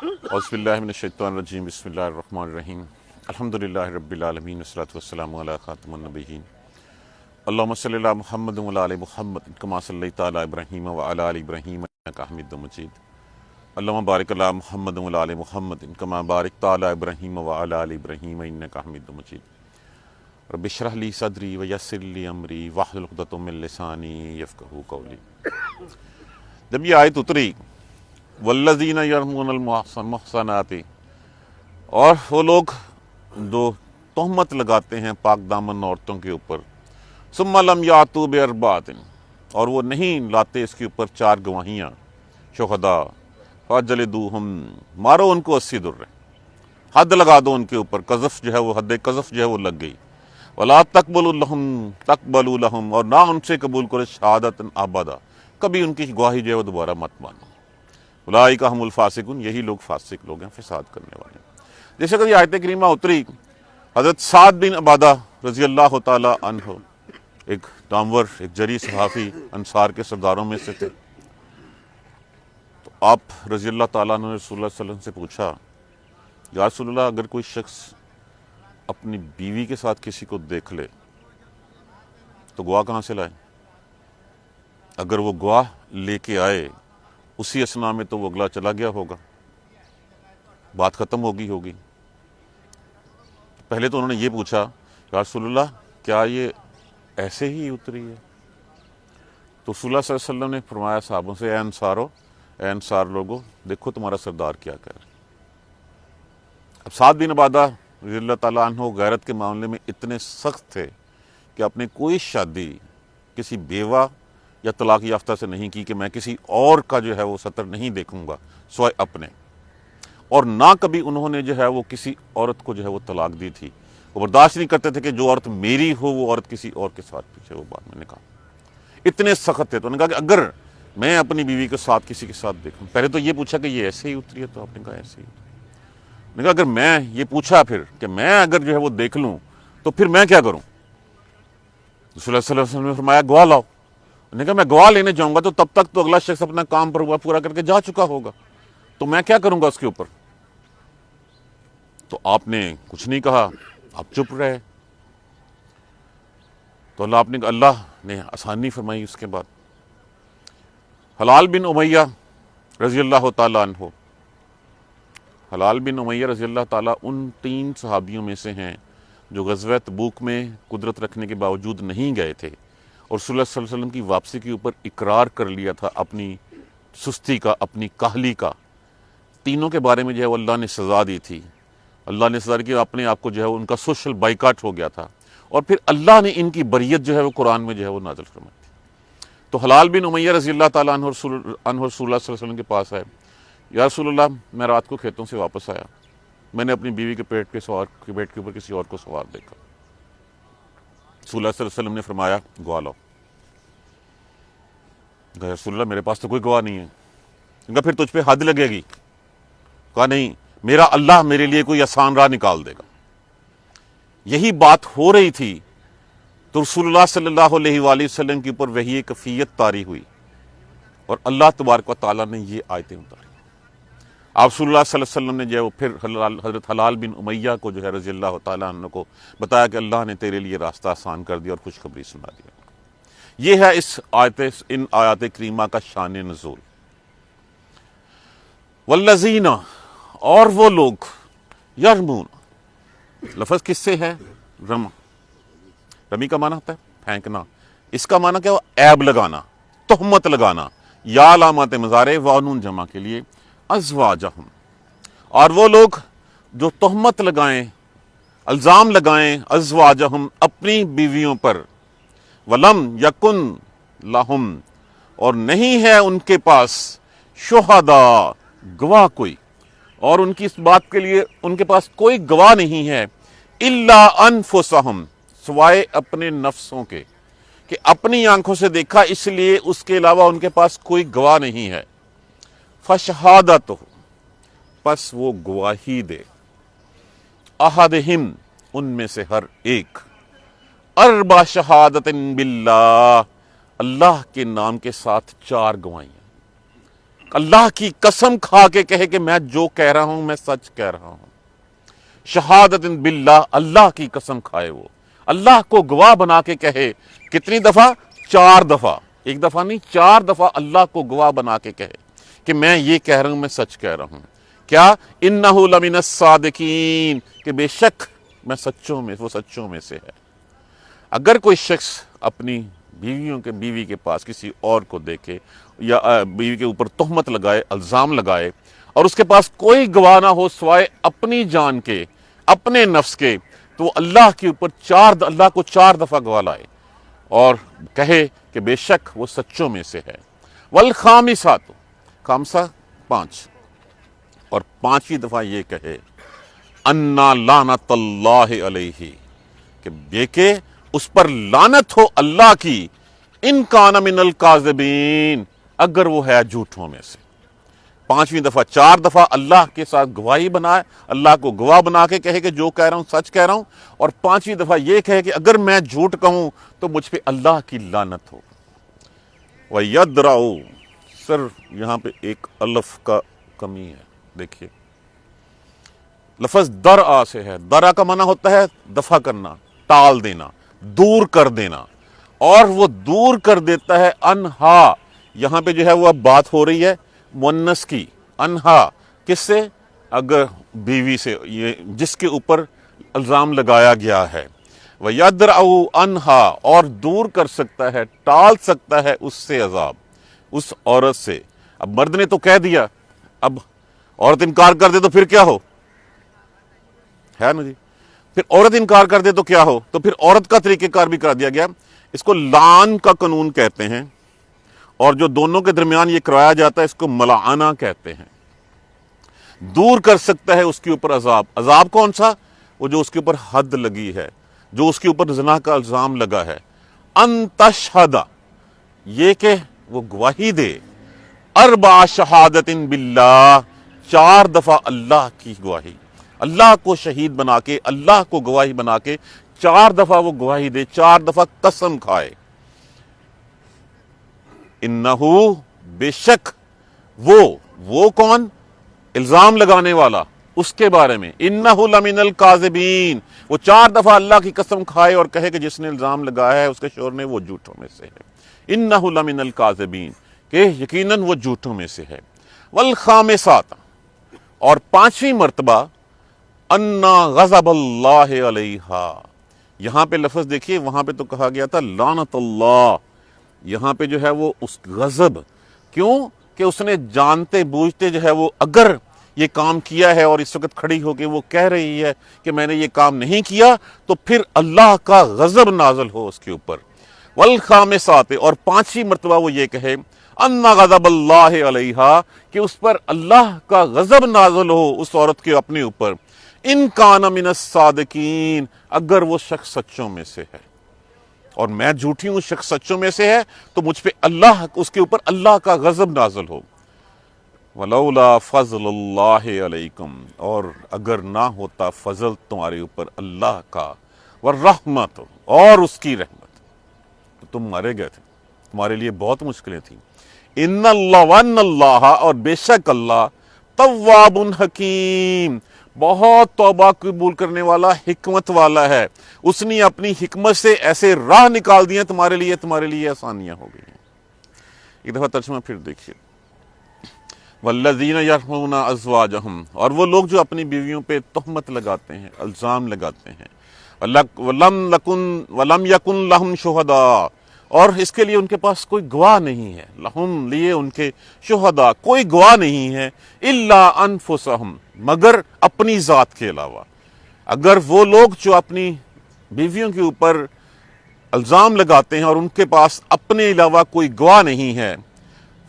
اعوذ باللہ من الشیطان الرجیم بسم اللہ الرحمن الرحیم الحمدللہ رب العالمین والصلاۃ والسلام علی خاتم النبیین اللہم صلی علی محمد وعلی آل محمد کما صلیت علی ابراہیم وعلی آل ابراہیم انک حمید مجید اللہم بارک علی محمد وعلی آل محمد کما بارکت علی ابراہیم وعلی آل ابراہیم انک حمید مجید رب اشرح لی صدری ویسر لی امری واحلل عقدۃ من لسانی یفقہوا قولی۔ جب یہ آیت اتری والذین یرمون المحصنات، اور وہ لوگ جو تہمت لگاتے ہیں پاک دامن عورتوں کے اوپر، ثم لم یاتوا باربعۃ، اور وہ نہیں لاتے اس کے اوپر 4 گواہیاں، شہداء فجلدوہم، مارو ان کو 80 درے، حد لگا دو ان کے اوپر، قذف جو ہے وہ حد قذف جو ہے وہ لگ گئی۔ ولا تقبلوا لہم، اور نہ ان سے قبول کرو شہادت ابدا، کبھی ان کی گواہی جو ہے وہ دوبارہ مت مانو۔ اولئک ھم الفاسقون، یہی لوگ فاسق لوگ ہیں، فساد کرنے والے ہیں۔ جیسے کہ یہ آیت کریمہ اتری، حضرت سعد بن عبادہ رضی اللہ تعالی عنہ ایک نامور، ایک جری صحافی انصار کے سرداروں میں سے تھے۔ تو آپ رضی اللہ تعالیٰ عنہ نے رسول اللہ صلی اللہ علیہ وسلم سے پوچھا، یا رسول اللہ اگر کوئی شخص اپنی بیوی کے ساتھ کسی کو دیکھ لے تو گواہ کہاں سے لائے؟ اگر وہ گواہ لے کے آئے اسی اسنا میں تو وہ اگلا چلا گیا ہوگا، بات ختم ہوگی۔ پہلے تو انہوں نے یہ پوچھا، یا رسول اللہ کیا یہ ایسے ہی اتری ہے؟ تو رسول اللہ صلی اللہ علیہ وسلم نے فرمایا صحابوں سے، اے انصار لوگو، دیکھو تمہارا سردار کیا کہہ رہا ہے۔ اب سعد بن عبادہ رضی اللہ تعالیٰ عنہ غیرت کے معاملے میں اتنے سخت تھے کہ اپنے کوئی شادی کسی بیوہ یا طلاق یافتہ سے نہیں کی کہ میں کسی اور کا جو ہے وہ سطر نہیں دیکھوں گا سوائے اپنے، اور نہ کبھی انہوں نے جو ہے وہ کسی عورت کو جو ہے وہ طلاق دی تھی۔ وہ برداشت نہیں کرتے تھے کہ جو عورت میری ہو وہ عورت کسی اور کے ساتھ پیچھے، وہ بات میں نے کہا اتنے سخت تھے۔ تو انہوں نے کہا کہ اگر میں اپنی بیوی کے ساتھ کسی کے ساتھ دیکھوں، پہلے تو یہ پوچھا کہ یہ ایسے ہی اتری ہے، تو آپ نے کہا ایسے ہی۔ نے کہا اگر میں یہ پوچھا پھر کہ میں اگر جو ہے وہ دیکھ لوں تو پھر میں کیا کروں؟ رسول اللہ صلی اللہ علیہ وسلم نے فرمایا گواہ لاؤ۔ نے کہا میں گواہ لینے جاؤں گا تو تب تک تو اگلا شخص اپنا کام پر پورا کر کے جا چکا ہوگا، تو میں کیا کروں گا اس کے اوپر؟ تو آپ نے کچھ نہیں کہا، آپ چپ رہے۔ تو اللہ نے آسانی فرمائی اس کے بعد۔ حلال بن امیہ رضی اللہ تعالیٰ عنہ، حلال بن امیہ رضی اللہ تعالیٰ ان 3 صحابیوں میں سے ہیں جو غزوہ تبوک میں قدرت رکھنے کے باوجود نہیں گئے تھے، اور رسول اللہ صلی اللہ علیہ وسلم کی واپسی کے اوپر اقرار کر لیا تھا اپنی سستی کا، اپنی کاہلی کا۔ تینوں کے بارے میں جو ہے وہ اللہ نے سزا دی تھی، اللہ نے سزا دی کہ اپنے آپ کو جو ہے ان کا سوشل بائیکاٹ ہو گیا تھا، اور پھر اللہ نے ان کی بریت جو ہے وہ قرآن میں جو ہے وہ نازل فرمائی تھی۔ تو حلال بن امیہ رضی اللہ تعالیٰ عنہ رسول اللہ صلی اللہ علیہ وسلم کے پاس آئے، یا رسول اللہ میں رات کو کھیتوں سے واپس آیا، میں نے اپنی بیوی کے پیٹ کے اوپر کسی اور کو سوار دیکھا۔ رسول اللہ صلی اللہ علیہ وسلم نے فرمایا گواہ لاؤ۔ کہا رسول اللہ میرے پاس تو کوئی گواہ نہیں ہے۔ کہا پھر تجھ پہ حد لگے گی؟ کہا نہیں، میرا اللہ میرے لیے کوئی آسان راہ نکال دے گا۔ یہی بات ہو رہی تھی تو رسول اللہ صلی اللہ علیہ وآلہ وسلم کے اوپر وحی کفیت طاری ہوئی، اور اللہ تبارک و تعالیٰ نے یہ آیتیں اتاری۔ آپ رسول اللہ صلی اللہ علیہ وسلم نے جو ہے وہ پھر حضرت حلال بن امیہ کو جو ہے رضی اللہ تعالیٰ عنہ کو بتایا کہ اللہ نے تیرے لیے راستہ آسان کر دیا اور خوشخبری سنا دیا۔ یہ ہے ان آیات کریمہ کا شان نزول۔ والذین، اور وہ لوگ، یرمون، لفظ کس سے ہے؟ رمی کا معنی ہوتا ہے پھینکنا، اس کا معنی کیا ہو؟ عیب لگانا، تہمت لگانا، یا علامات مضارع وانون جمع کے لیے، ازواجہم، اور وہ لوگ جو تہمت لگائیں، الزام لگائیں، ازواجہم، اپنی بیویوں پر، ولم یکن لہم، اور نہیں ہے ان کے پاس، شہداء، گواہ کوئی، اور ان کی اس بات کے لیے ان کے پاس کوئی گواہ نہیں ہے، الا انفسہم، سوائے اپنے نفسوں کے، کہ اپنی آنکھوں سے دیکھا اس لیے اس کے علاوہ ان کے پاس کوئی گواہ نہیں ہے۔ فشہادتہ، پس وہ گواہی دے، احدہم، ان میں سے ہر ایک، اربع شہادت باللہ، اللہ کے نام کے ساتھ 4 گواہیاں۔ اللہ کی قسم کھا کے کہے کہ میں جو کہہ رہا ہوں میں سچ کہہ رہا ہوں، شہادت باللہ، اللہ کی قسم کھائے، وہ اللہ کو گواہ بنا کے کہے، کتنی دفعہ؟ 4 دفعہ، ایک دفعہ نہیں 4 دفعہ اللہ کو گواہ بنا کے کہے کہ میں یہ کہہ رہا ہوں، میں سچ کہہ رہا ہوں۔ کیا؟ انہ لمن الصادقین، کہ بے شک میں سچوں میں، وہ سچوں میں سے ہے۔ اگر کوئی شخص اپنی بیوی کے پاس کسی اور کو دیکھے یا بیوی کے اوپر تہمت لگائے، الزام لگائے، اور اس کے پاس کوئی گواہ نہ ہو سوائے اپنی جان کے، اپنے نفس کے، تو وہ اللہ کے اوپر اللہ کو 4 دفعہ گواہ لائے اور کہے کہ بے شک وہ سچوں میں سے ہے۔ والخامسات، خامسہ 5، اور 5ویں دفعہ یہ کہے انا لعنت اللہ علیہ، کہ دیکھے اس پر لعنت ہو اللہ کی، ان کان من الکاذبین، اگر وہ ہے جھوٹوں میں سے۔ 5ویں دفعہ 4 دفعہ اللہ کے ساتھ گواہی بنائے، اللہ کو گواہ بنا کے کہے کہ جو کہہ رہا ہوں سچ کہہ رہا ہوں، اور 5ویں دفعہ یہ کہے کہ اگر میں جھوٹ کہوں تو مجھ پہ اللہ کی لعنت ہو۔ وَيَدْرَعُ، سر یہاں پہ ایک الف کا کمی ہے، دیکھیے لفظ درع سے ہے۔ درع کا معنی ہوتا ہے دفع کرنا، ٹال دینا، دور کر دینا، اور وہ دور کر دیتا ہے انہا، یہاں پہ جو ہے وہ اب بات ہو رہی ہے مؤنث کی، انہا کس سے؟ اگر بیوی سے، یہ جس کے اوپر الزام لگایا گیا ہے۔ وَيَدْرَعُ انہا، اور دور کر سکتا ہے، ٹال سکتا ہے اس سے عذاب، اس عورت سے۔ اب مرد نے تو کہہ دیا، اب عورت انکار کر دے تو پھر کیا ہو؟ ہے نا جی، پھر عورت انکار کر دے تو کیا ہو؟ تو پھر عورت کا طریقہ کار بھی کرا دیا گیا، اس کو لعن کا قانون کہتے ہیں، اور جو دونوں کے درمیان یہ کرایا جاتا ہے اس کو ملعنہ کہتے ہیں۔ دور کر سکتا ہے اس کے اوپر عذاب۔ عذاب کون سا؟ وہ جو اس کے اوپر حد لگی ہے، جو اس کے اوپر زنا کا الزام لگا ہے۔ ان تشہد، یہ کہ وہ گواہی دے، 4 شہادت باللہ، 4 دفعہ اللہ کی گواہی، اللہ کو شہید بنا کے، اللہ کو گواہی بنا کے 4 دفعہ وہ گواہی دے، 4 دفعہ قسم کھائے۔ انہو، بے شک وہ کون؟ الزام لگانے والا، اس کے بارے میں انہو لمن الکاذبین، وہ 4 دفعہ اللہ کی قسم کھائے اور کہے کہ جس نے الزام لگایا ہے اس کے شوہر نے، وہ جھوٹوں میں سے ہے۔ انہو لمن الکاذبین، کہ یقیناً وہ جھوٹوں میں سے ہے۔ والخامسات، اور 5ویں مرتبہ انا غضب اللہ علیہا، یہاں پہ لفظ دیکھیے، وہاں پہ تو کہا گیا تھا لعنت اللہ، یہاں پہ جو ہے وہ اس غضب، کیوں کہ اس نے جانتے بوجھتے جو ہے وہ اگر یہ کام کیا ہے اور اس وقت کھڑی ہو کے وہ کہہ رہی ہے کہ میں نے یہ کام نہیں کیا، تو پھر اللہ کا غضب نازل ہو اس کے اوپر۔ والخامسات، اور 5ویں مرتبہ وہ یہ کہے انا غضب اللہ علیہا، کہ اس پر اللہ کا غضب نازل ہو اس عورت کے اپنے اوپر۔ ان کان من الصادقین، اگر وہ شخص سچوں میں سے ہے، اور میں جھوٹی ہوں، شخص سچوں میں سے ہے، تو مجھ پہ اللہ، اس کے اوپر اللہ کا غضب نازل ہو۔ ولولا فضل اللہ علیکم، اور اگر نہ ہوتا فضل تمہارے اوپر اللہ کا، والرحمت، اور اس کی رحمت، تو تم مارے گئے تھے، تمہارے لیے بہت مشکلیں تھیں۔ ان اللہ، وان اللہ، اور بے شک اللہ، تواب حکیم، بہت توبہ قبول کرنے والا، حکمت والا ہے۔ اس نے اپنی حکمت سے ایسے راہ نکال دیے تمہارے لیے آسانیاں ہو گئی ہیں۔ ایک دفعہ ترجمہ پھر دیکھیے، والذین یرمون ازواجہم، اور وہ لوگ جو اپنی بیویوں پہ تہمت لگاتے ہیں، الزام لگاتے ہیں، ولم یکن لہم شہداء، اور اس کے لیے ان کے پاس کوئی گواہ نہیں ہے، لہم، لیے ان کے، شہداء، کوئی گواہ نہیں ہے، الا انفسہم، مگر اپنی ذات کے علاوہ۔ اگر وہ لوگ جو اپنی بیویوں کے اوپر الزام لگاتے ہیں اور ان کے پاس اپنے علاوہ کوئی گواہ نہیں ہے،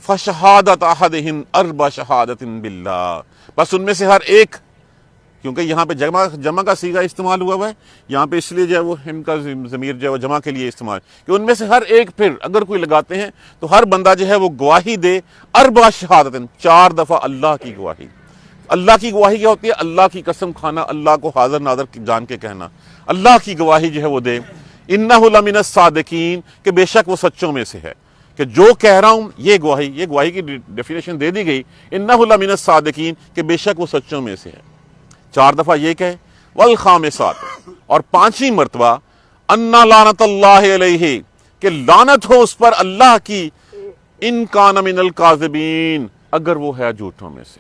فشہادت احدہم 4 شہادت باللہ، بس ان میں سے ہر ایک، کیونکہ یہاں پہ جمع کا صیغہ استعمال ہوا ہے، یہاں پہ اس لیے جو ہے وہ ہم کا ضمیر جو ہے وہ جمع کے لیے استعمال، کہ ان میں سے ہر ایک پھر اگر کوئی لگاتے ہیں تو ہر بندہ جو ہے وہ گواہی دے، 4 شہادت، 4 دفعہ اللہ کی گواہی۔ اللہ کی گواہی کیا ہوتی ہے؟ اللہ کی قسم کھانا، اللہ کو حاضر ناظر جان کے کہنا، اللہ کی گواہی جو ہے وہ دے۔ انہ لمن الصادقین، کہ بے شک وہ سچوں میں سے ہے۔ کہ جو کہہ رہا ہوں یہ گواہی کی ڈیفینیشن دے دی گئی، انہ لمن الصادقین، کہ بے شک وہ سچوں میں سے ہے۔ 4 دفعہ یہ کہے، والخامسات، اور 5ویں مرتبہ انا لعنت اللہ علیہ، کہ لعنت ہو اس پر اللہ کی، ان کان من الکاذبین، اگر وہ ہے جھوٹوں میں سے۔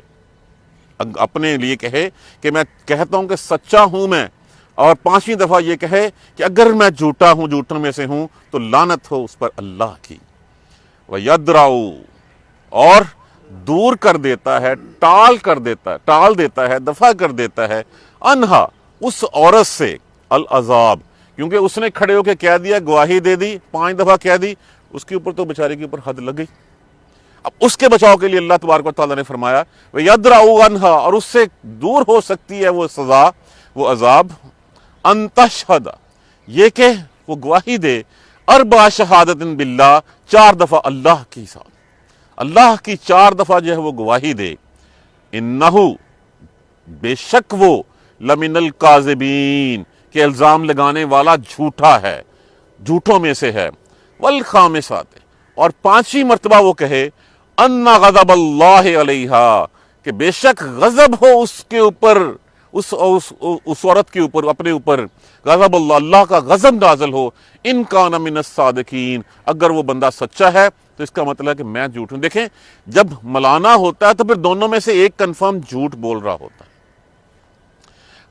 اپنے لیے کہے کہ میں کہتا ہوں کہ سچا ہوں میں، اور 5ویں دفعہ یہ کہے کہ اگر میں جھوٹا ہوں، جھوٹوں میں سے ہوں، تو لعنت ہو اس پر اللہ کی۔ وَيَدْرَعُ، اور دور کر دیتا ہے، ٹال دیتا ہے، دفع کر دیتا ہے، انہا، اس عورت سے، العذاب، کیونکہ اس نے کھڑے ہو کے کہہ دیا، گواہی دے دی، 5 دفعہ کہہ دی، اس کے اوپر تو بیچارے کے اوپر حد لگ گئی۔ اب اس کے بچاؤ کے لیے اللہ تبارک و تعالیٰ نے فرمایا وَيَدْرَعُ عَنْهَا، اور اس سے دور ہو سکتی ہے وہ سزا، وہ عذاب، ان تشہد، یہ کہ وہ گواہی دے، 4 شہادت باللہ، 4 دفعہ اللہ کی ساتھ، اللہ کی 4 دفعہ جو ہے وہ گواہی دے، انہو، بے شک وہ، لمن الکاذبین، کہ الزام لگانے والا جھوٹا ہے، جھوٹوں میں سے ہے، والخامسات، اور 5ویں مرتبہ وہ کہے، ان غضب اللہ علیہا، کہ بے شک غضب ہو اس کے اوپر، اس عورت کے اوپر، اپنے اوپر، غضب اللہ کا غضب نازل ہو، ان کان من الصادقین، اگر وہ بندہ سچا ہے تو اس کا مطلب ہے کہ میں جھوٹ ہوں۔ دیکھیں جب ملانا ہوتا ہے تو پھر دونوں میں سے ایک کنفرم جھوٹ بول رہا ہوتا ہے۔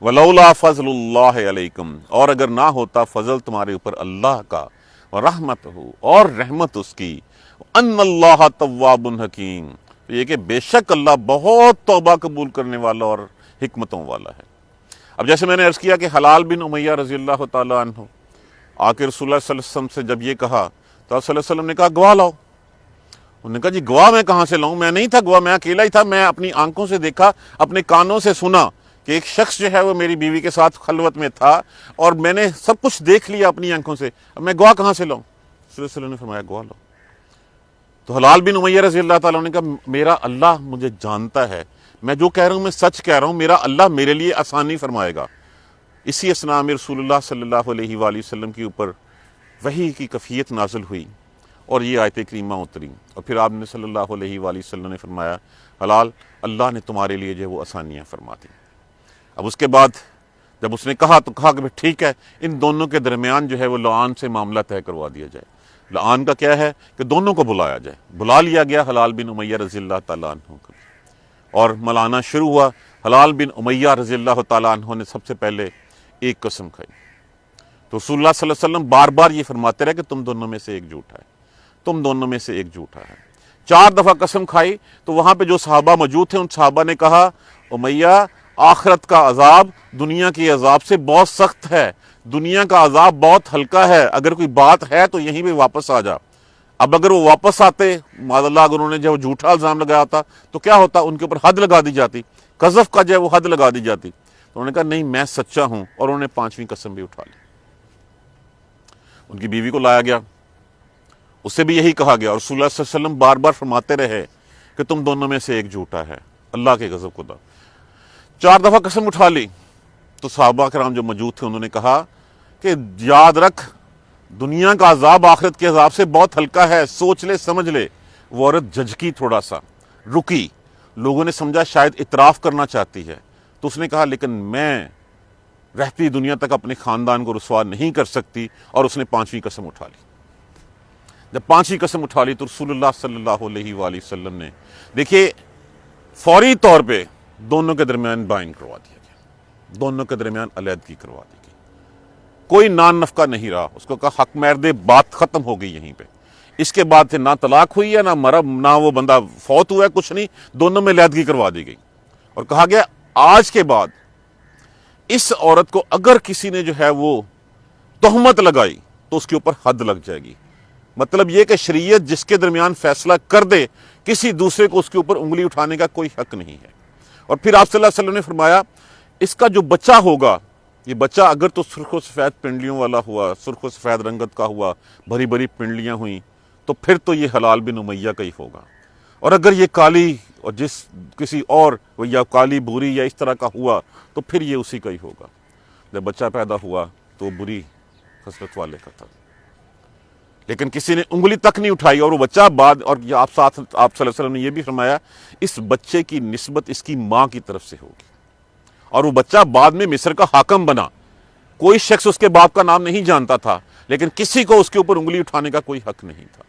وَلَوْلَا فَضْلُ اللَّهِ عَلَيْكُمْ، اور اگر نہ ہوتا فضل تمہارے اوپر اللہ کا، وَرَحْمَتُهُ، اور رحمت اس کی، ان اللہ تواب حکیم، یہ کہ بے شک اللہ بہت توبہ قبول کرنے والا اور حکمتوں والا ہے۔ اب جیسے میں نے عرض کیا کہ حلال بن امیہ رضی اللہ تعالیٰ عنہ آ کے رسول اللہ صلی اللہ علیہ وسلم سے جب یہ کہا تو آپ صلی اللہ علیہ وسلم نے کہا گواہ لاؤ۔ انہوں نے کہا جی گواہ میں کہاں سے لاؤں، میں نہیں تھا گواہ، میں اکیلا ہی تھا، میں اپنی آنکھوں سے دیکھا، اپنے کانوں سے سنا کہ ایک شخص جو ہے وہ میری بیوی کے ساتھ خلوت میں تھا، اور میں نے سب کچھ دیکھ لیا اپنی آنکھوں سے، اب میں گواہ کہاں سے لاؤں؟ صلی اللہ علیہ وسلم نے فرمایا گواہ لاؤ۔ تو حلال بن امیہ رضی اللہ تعالیٰ نے کہا میرا اللہ مجھے جانتا ہے، میں جو کہہ رہا ہوں میں سچ کہہ رہا ہوں، میرا اللہ میرے لیے آسانی فرمائے گا۔ اسی اثناء میں رسول اللہ صلی اللہ علیہ وآلہ وسلم کے اوپر وحی کی کیفیت نازل ہوئی اور یہ آیت کریمہ اتری، اور پھر آپ نے صلی اللہ علیہ وآلہ وسلم نے فرمایا حلال، اللہ نے تمہارے لیے جو ہے وہ آسانیاں فرما دی۔ اب اس کے بعد جب اس نے کہا تو کہا کہ ٹھیک ہے، ان دونوں کے درمیان جو ہے وہ لعان سے معاملہ طے کروا دیا جائے۔ لعان کا کیا ہے کہ دونوں کو بلایا جائے۔ بلا لیا گیا حلال بن امیہ رضی اللہ تعالیٰ عنہ کو، اور ملانا شروع ہوا۔ حلال بن امیہ رضی اللہ تعالیٰ عنہ نے سب سے پہلے ایک قسم کھائی، تو رسول اللہ صلی اللہ علیہ وسلم بار بار یہ فرماتے رہے کہ تم دونوں میں سے ایک جھوٹا ہے، تم دونوں میں سے ایک جھوٹا ہے۔ 4 دفعہ قسم کھائی تو وہاں پہ جو صحابہ موجود تھے ان صحابہ نے کہا امیہ، آخرت کا عذاب دنیا کے عذاب سے بہت سخت ہے، دنیا کا عذاب بہت ہلکا ہے، اگر کوئی بات ہے تو یہیں پہ واپس آ جا۔ اب اگر وہ واپس آتے، معاذ اللہ اگر انہوں نے جو جھوٹا الزام لگایا ہوتا تو کیا ہوتا، ان کے اوپر حد لگا دی جاتی، قذف کا جو ہے وہ حد لگا دی جاتی۔ تو انہوں نے کہا نہیں میں سچا ہوں، اور انہوں نے 5ویں قسم بھی اٹھا لی۔ ان کی بیوی کو لایا گیا، اس سے بھی یہی کہا گیا، اور رسول اللہ صلی اللہ علیہ وسلم بار بار فرماتے رہے کہ تم دونوں میں سے ایک جھوٹا ہے، اللہ کے غضب خدا۔ 4 دفعہ قسم اٹھا لی تو صحابہ کرام جو موجود تھے انہوں نے کہا کہ یاد رکھ دنیا کا عذاب آخرت کے عذاب سے بہت ہلکا ہے، سوچ لے سمجھ لے۔ وہ عورت جھجکی، تھوڑا سا رکی، لوگوں نے سمجھا شاید اعتراف کرنا چاہتی ہے، تو اس نے کہا لیکن میں رہتی دنیا تک اپنے خاندان کو رسوا نہیں کر سکتی، اور اس نے 5ویں قسم اٹھا لی۔ جب 5ویں قسم اٹھا لی تو رسول اللہ صلی اللہ علیہ وآلہ وسلم نے دیکھیے فوری طور پہ دونوں کے درمیان بائن کروا دیا گیا، دونوں کے درمیان علیحدگی کروا دی گئی، کوئی نان نفقہ نہیں رہا۔ اس کو کہا حق مہر دے، بات ختم ہو گئی یہیں پہ۔ اس کے بعد سے نہ طلاق ہوئی ہے، نہ مرب، نہ وہ بندہ فوت ہوا ہے، کچھ نہیں، دونوں میں علیحدگی کروا دی گئی، اور کہا گیا آج کے بعد اس عورت کو اگر کسی نے جو ہے وہ تہمت لگائی تو اس کے اوپر حد لگ جائے گی۔ مطلب یہ کہ شریعت جس کے درمیان فیصلہ کر دے، کسی دوسرے کو اس کے اوپر انگلی اٹھانے کا کوئی حق نہیں ہے۔ اور پھر آپ صلی اللہ علیہ وسلم نے فرمایا اس کا جو بچہ ہوگا، یہ بچہ اگر تو سرخ و سفید پنڈلیوں والا ہوا، سرخ و سفید رنگت کا ہوا، بھری بھری پنڈلیاں ہوئیں، تو پھر تو یہ حلال بن امیہ کا ہی ہوگا، اور اگر یہ کالی اور کسی اور یا کالی بھوری یا اس طرح کا ہوا تو پھر یہ اسی کا ہی ہوگا۔ جب بچہ پیدا ہوا تو بری خصلت والے کا تھا، لیکن کسی نے انگلی تک نہیں اٹھائی، اور وہ بچہ بعد، اور آپ صلی اللہ علیہ وسلم نے یہ بھی فرمایا اس بچے کی نسبت اس کی ماں کی طرف سے ہوگی، اور وہ بچہ بعد میں مصر کا حاکم بنا، کوئی شخص اس کے باپ کا نام نہیں جانتا تھا، لیکن کسی کو اس کے اوپر انگلی اٹھانے کا کوئی حق نہیں تھا۔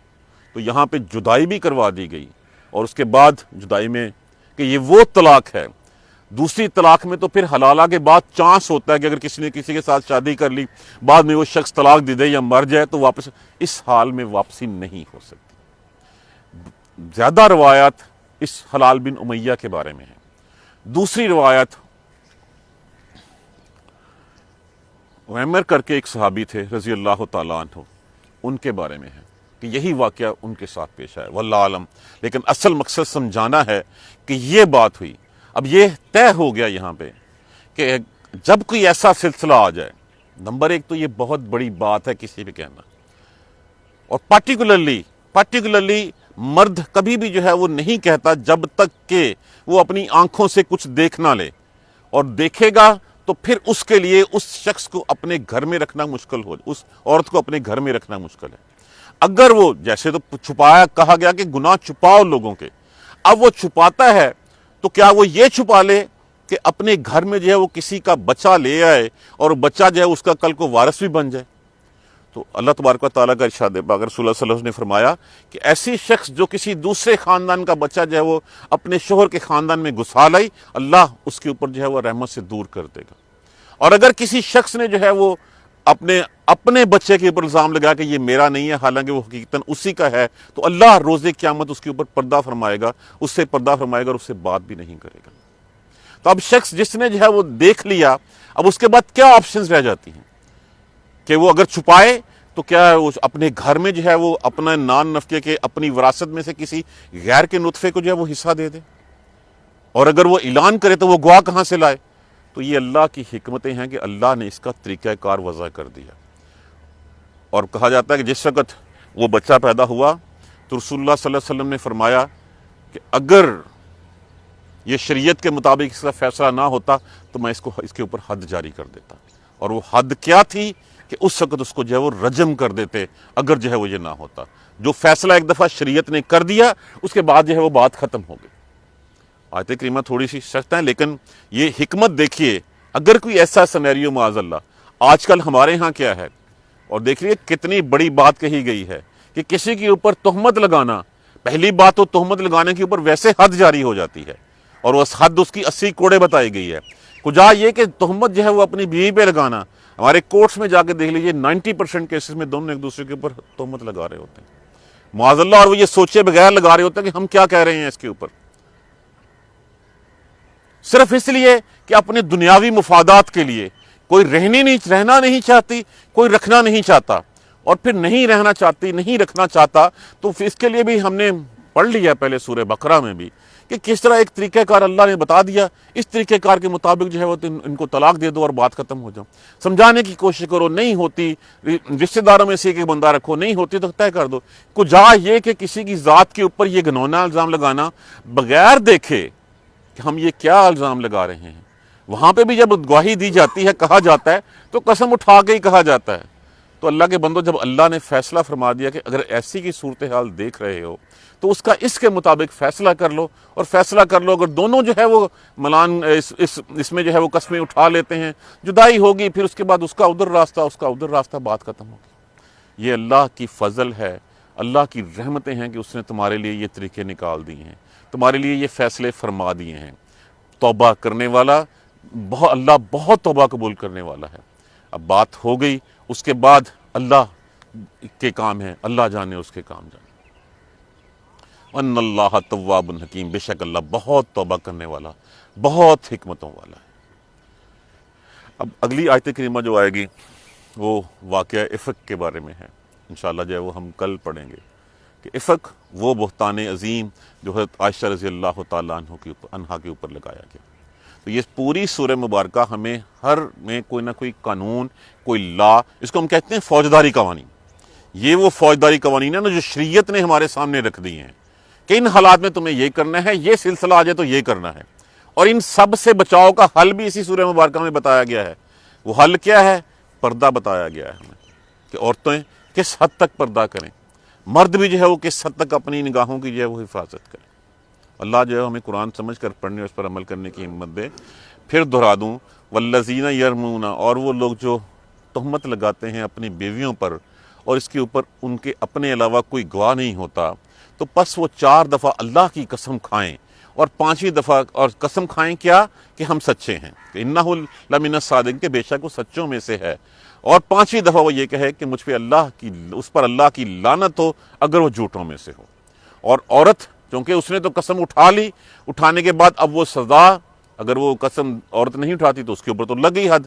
تو یہاں پہ جدائی بھی کروا دی گئی، اور اس کے بعد جدائی میں کہ یہ وہ طلاق ہے۔ دوسری طلاق میں تو پھر حلالہ کے بعد چانس ہوتا ہے کہ اگر کسی نے کسی کے ساتھ شادی کر لی، بعد میں وہ شخص طلاق دے دے یا مر جائے تو واپس اس حال میں واپسی نہیں ہو سکتی۔ زیادہ روایات اس حلال بن امیہ کے بارے میں ہیں۔ دوسری روایت عمر کر کے ایک صحابی تھے رضی اللہ تعالیٰ عنہ، ان کے بارے میں ہے کہ یہی واقعہ ان کے ساتھ پیش آیا، واللہ عالم۔ لیکن اصل مقصد سمجھانا ہے کہ یہ بات ہوئی۔ اب یہ طے ہو گیا یہاں پہ کہ جب کوئی ایسا سلسلہ آ جائے، نمبر ایک تو یہ بہت بڑی بات ہے کسی پہ کہنا، اور پارٹیکولرلی مرد کبھی بھی جو ہے وہ نہیں کہتا جب تک کہ وہ اپنی آنکھوں سے کچھ دیکھ نہ لے، اور دیکھے گا تو پھر اس کے لیے اس شخص کو اپنے گھر میں رکھنا مشکل ہو، اس عورت کو اپنے گھر میں رکھنا مشکل ہے۔ اگر وہ جیسے تو چھپایا، کہا گیا کہ گناہ چھپاؤ لوگوں کے، اب وہ چھپاتا ہے تو کیا وہ یہ چھپا لے کہ اپنے گھر میں جو ہے وہ کسی کا بچہ لے آئے اور بچہ جو ہے اس کا کل کو وارث بھی بن جائے؟ تو اللہ تبارک و تعالیٰ کا ارشاد ہے، اگر رسول اللہ صلی اللہ علیہ وسلم نے فرمایا کہ ایسی شخص جو کسی دوسرے خاندان کا بچہ جو ہے وہ اپنے شوہر کے خاندان میں گھسا لائی، اللہ اس کے اوپر جو ہے وہ رحمت سے دور کر دے گا۔ اور اگر کسی شخص نے جو ہے وہ اپنے بچے کے اوپر الزام لگا کہ یہ میرا نہیں ہے، حالانکہ وہ حقیقتاً اسی کا ہے، تو اللہ روز قیامت اس کے اوپر پردہ فرمائے گا، اس سے پردہ فرمائے گا اور اس سے بات بھی نہیں کرے گا۔ تو اب شخص جس نے جو ہے وہ دیکھ لیا، اب اس کے بعد کیا آپشنز رہ جاتی ہیں کہ وہ اگر چھپائے تو کیا اپنے گھر میں جو ہے وہ اپنا نان نفقے کے اپنی وراثت میں سے کسی غیر کے نطفے کو جو ہے وہ حصہ دے دے، اور اگر وہ اعلان کرے تو وہ گواہ کہاں سے لائے؟ تو یہ اللہ کی حکمتیں ہیں کہ اللہ نے اس کا طریقہ کار وضع کر دیا۔ اور کہا جاتا ہے کہ جس وقت وہ بچہ پیدا ہوا تو رسول اللہ صلی اللہ علیہ وسلم نے فرمایا کہ اگر یہ شریعت کے مطابق اس کا فیصلہ نہ ہوتا تو میں اس کے اوپر حد جاری کر دیتا، اور وہ حد کیا تھی کہ اس وقت اس کو جو ہے وہ رجم کر دیتے اگر جو ہے وہ یہ نہ ہوتا۔ جو فیصلہ ایک دفعہ شریعت نے کر دیا اس کے بعد جو ہے وہ بات ختم ہو گئی۔ آیت کریمہ تھوڑی سی سخت ہے، لیکن یہ حکمت دیکھیے، اگر کوئی ایسا سینیریو معاذ اللہ آج کل ہمارے ہاں کیا ہے، اور دیکھ لیے کتنی بڑی بات کہی گئی ہے کہ کسی کے اوپر تہمت لگانا، پہلی بات تو تہمت لگانے کے اوپر ویسے حد جاری ہو جاتی ہے، اور اس حد اس کی 80 کوڑے بتائی گئی ہے۔ کجا یہ کہ تہمت جو ہے وہ اپنی بیوی پہ لگانا، ہمارے کورٹس میں جا کے دیکھ لیجیے 90% کیسز میں دونوں ایک دوسرے کے اوپر تہمت لگا رہے ہوتے ہیں معاذ اللہ، اور وہ یہ سوچے بغیر لگا رہے ہوتے ہیں کہ ہم کیا کہہ رہے ہیں اس کے اوپر، صرف اس لیے کہ اپنے دنیاوی مفادات کے لیے کوئی رہنا نہیں چاہتی، کوئی رکھنا نہیں چاہتا، اور پھر نہیں رہنا چاہتی، نہیں رکھنا چاہتا، تو اس کے لیے بھی ہم نے پڑھ لیا پہلے سورہ بقرہ میں بھی کہ کس طرح ایک طریقہ کار اللہ نے بتا دیا، اس طریقہ کار کے مطابق جو ہے وہ ان کو طلاق دے دو اور بات ختم ہو جاؤ۔ سمجھانے کی کوشش کرو، نہیں ہوتی، رشتہ داروں میں سے ایک بندہ رکھو، نہیں ہوتی تو طے کر دو۔ کجا یہ کہ کسی کی ذات کے اوپر یہ گھنونا الزام لگانا بغیر دیکھے کہ ہم یہ کیا الزام لگا رہے ہیں، وہاں پہ بھی جب گواہی دی جاتی ہے، کہا جاتا ہے تو قسم اٹھا کے ہی کہا جاتا ہے۔ تو اللہ کے بندو، جب اللہ نے فیصلہ فرما دیا کہ اگر ایسی کی صورتحال دیکھ رہے ہو تو اس کے مطابق فیصلہ کر لو، اور فیصلہ کر لو اگر دونوں جو ہے وہ ملان اس میں جو ہے وہ قسمیں اٹھا لیتے ہیں، جدائی ہوگی، پھر اس کے بعد اس کا ادھر راستہ، اس کا ادھر راستہ، بات ختم ہوگی۔ یہ اللہ کی فضل ہے، اللہ کی رحمتیں ہیں کہ اس نے تمہارے لیے یہ طریقے نکال دیے ہیں، تمہارے لیے یہ فیصلے فرما دیے ہیں۔ توبہ کرنے والا اللہ بہت توبہ قبول کرنے والا ہے۔ اب بات ہو گئی، اس کے بعد اللہ کے کام ہیں، اللہ جانے اس کے کام جانے۔ ان اللہ تواب حکیم، بے شک اللہ بہت توبہ کرنے والا، بہت حکمتوں والا ہے۔ اب اگلی آیت کریمہ جو آئے گی وہ واقعہ افک کے بارے میں ہے، انشاءاللہ جو ہے وہ ہم کل پڑھیں گے کہ افک وہ بہتان عظیم جو حضرت عائشہ رضی اللہ تعالیٰ عنہا کے اوپر لگایا گیا۔ تو یہ پوری سورہ مبارکہ ہمیں ہر میں کوئی نہ کوئی قانون، کوئی لا، اس کو ہم کہتے ہیں فوجداری قوانین۔ یہ وہ فوجداری قوانین ہے نا جو شریعت نے ہمارے سامنے رکھ دی ہیں کہ ان حالات میں تمہیں یہ کرنا ہے، یہ سلسلہ آ جائے تو یہ کرنا ہے، اور ان سب سے بچاؤ کا حل بھی اسی سورہ مبارکہ میں بتایا گیا ہے۔ وہ حل کیا ہے؟ پردہ بتایا گیا ہے ہمیں کہ عورتیں کس حد تک پردہ کریں، مرد بھی جو ہے وہ کس حد تک اپنی نگاہوں کی جو ہے وہ حفاظت کریں۔ اللہ جو ہے ہمیں قرآن سمجھ کر پڑھنے اور اس پر عمل کرنے کی ہمت دے۔ پھر دہرا دوں، والذین یرمون، اور وہ لوگ جو تہمت لگاتے ہیں اپنی بیویوں پر اور اس کے اوپر ان کے اپنے علاوہ کوئی گواہ نہیں ہوتا، تو پس وہ 4 دفعہ اللہ کی قسم کھائیں اور 5ویں دفعہ اور قسم کھائیں کیا کہ ہم سچے ہیں، کہ انہ لمن الصادقین، کہ بے شک وہ سچوں میں سے ہے، اور 5ویں دفعہ وہ یہ کہے کہ مجھ پہ اس پر اللہ کی لعنت ہو اگر وہ جھوٹوں میں سے ہو۔ اور عورت چونکہ اس نے تو قسم اٹھا لی، اٹھانے کے بعد اب وہ سزا، اگر وہ قسم عورت نہیں اٹھاتی تو اس کے اوپر تو لگی حد،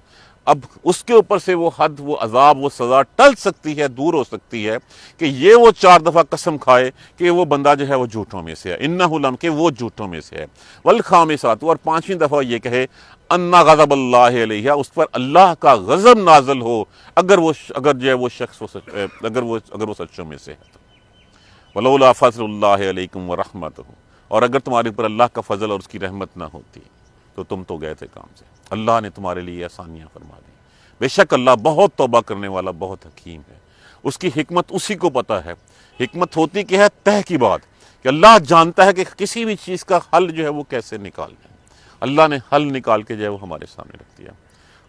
اب اس کے اوپر سے وہ حد، وہ عذاب، وہ سزا ٹل سکتی ہے، دور ہو سکتی ہے کہ یہ وہ 4 دفعہ قسم کھائے کہ وہ بندہ جو ہے وہ جھوٹوں میں سے ہے، انہ لم، کہ وہ جھوٹوں میں سے ہے، والخامسات، اور 5ویں دفعہ یہ کہے ان غضب اللہ علیہ، اس پر اللہ کا غضب نازل ہو اگر جو ہے وہ شخص اگر وہ سچوں میں سے ہے۔ ولولا فضل اللہ علیکم ورحمتہ، اور اگر تمہارے اوپر اللہ کا فضل اور اس کی رحمت نہ ہوتی تو تم تو گئے تھے کام سے۔ اللہ نے تمہارے لیے آسانیاں فرما دی۔ بے شک اللہ بہت توبہ کرنے والا، بہت حکیم ہے، اس کی حکمت اسی کو پتہ ہے۔ حکمت ہوتی کہ ہے تہ کی بات، کہ اللہ جانتا ہے کہ کسی بھی چیز کا حل جو ہے وہ کیسے نکالنا ہے۔ اللہ نے حل نکال کے جو ہے وہ ہمارے سامنے رکھ دیا۔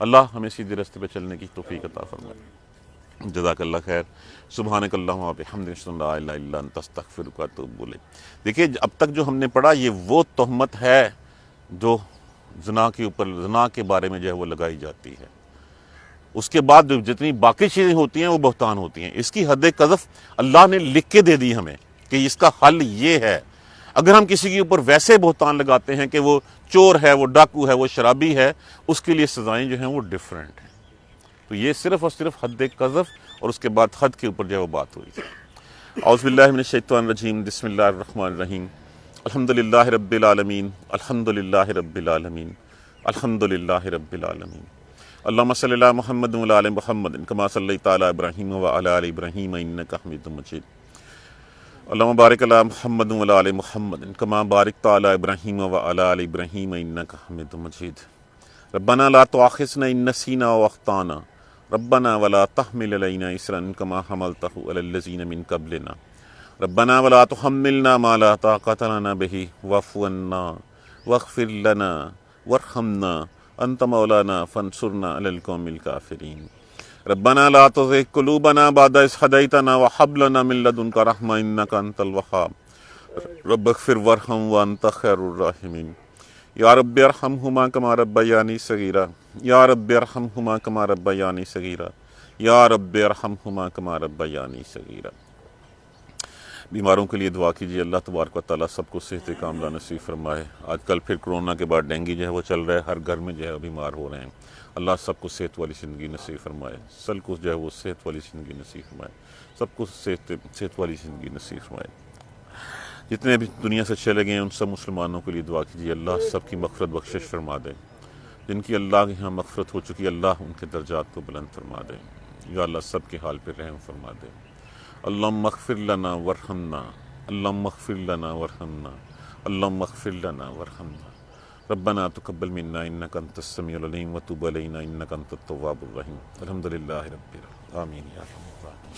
اللہ ہمیں سیدھے راستے پہ چلنے کی توفیق عطا فرمائے۔ جزاک اللہ خیر۔ سبحانک اللہم و بحمدک، اشہد ان لا الہ الا انت، استغفرک و اتوب الیک۔ دیکھیے اب تک جو ہم نے پڑھا یہ وہ تہمت ہے جو زنا کے اوپر، زنا کے بارے میں جو ہے وہ لگائی جاتی ہے۔ اس کے بعد جو جتنی باقی چیزیں ہوتی ہیں وہ بہتان ہوتی ہیں۔ اس کی حد قذف اللہ نے لکھ کے دے دی ہمیں کہ اس کا حل یہ ہے۔ اگر ہم کسی کے اوپر ویسے بہتان لگاتے ہیں کہ وہ چور ہے، وہ ڈاکو ہے، وہ شرابی ہے، اس کے لیے سزائیں جو ہیں وہ ڈیفرنٹ ہیں۔ تو یہ صرف اور صرف حد قذف اور اس کے بعد حد کے اوپر جو ہے وہ بات ہوئی تھی۔ اعوذ باللہ من الشیطان الرجیم، بسم اللہ الرحمن الرحیم، الحمدللہ رب العالمین، الحمدللہ رب العالمین، الحمدللہ رب العالمین۔ اللہم صلی علی محمد وعلی آل محمد کما صلیت علی ابراہیم وعلی آل ابراہیم انک حمید مجید۔ اللہم بارک علی محمد وعلی آل محمد کما بارکت علی ابراہیم وعلی آل ابراہیم انک حمید مجید۔ ربنا لا تؤاخذنا ان نسینا واخطانا، ربنا ولا تحمل علینا اصرا کما حملتہ علی الذین من قبلنا، ربنا ولا تحملنا ما لا طاقۃ لنا به واعف عنا واغفر لنا وارحمنا انت مولانا فانصرنا علی القوم الکافرین۔ ربنا لا تزغ قلوبنا بعد اذ ہدیتنا وہب لنا من لدنک رحمۃ انک انت الوہاب، رب اغفر وارحم وانت خیر الراحمین۔ یا رب ارحمہما کما ربیانی صغیرا، یا رب ارحمہما کما ربیانی صغیرا، یا رب ارحمہما کما ربیانی صغیرا۔ بیماروں کے لیے دعا کیجیے، اللہ تبارک و تعالیٰ سب کو صحت کاملہ نصیب فرمائے۔ آج کل پھر کرونا کے بعد ڈینگی جو ہے وہ چل رہا ہے، ہر گھر میں جو ہے بیمار ہو رہے ہیں۔ اللہ سب کو صحت والی زندگی نصیب فرمائے، سب کو جو ہے وہ صحت والی زندگی نصیب فرمائے، سب کو صحت والی زندگی نصیب فرمائے۔ جتنے بھی دنیا سے چلے گئے ہیں ان سب مسلمانوں کے لیے دعا کیجیے، اللہ سب کی مغفرت بخشش فرما دے۔ جن کی اللہ کے یہاں مغفرت ہو چکی، اللہ ان کے درجات کو بلند فرما دے۔ یا اللہ سب کے حال پہ رحم فرما دے۔ اللہم اغفر لنا وارحمنا، اللہم اغفر لنا وارحمنا، اللہم اغفر لنا وارحمنا۔ ربنا تقبل منا انک انت السمیع العلیم وتب علینا انک انت التواب الرحیم۔ الحمدللہ رب العالمین، آمین یا رب العالمین۔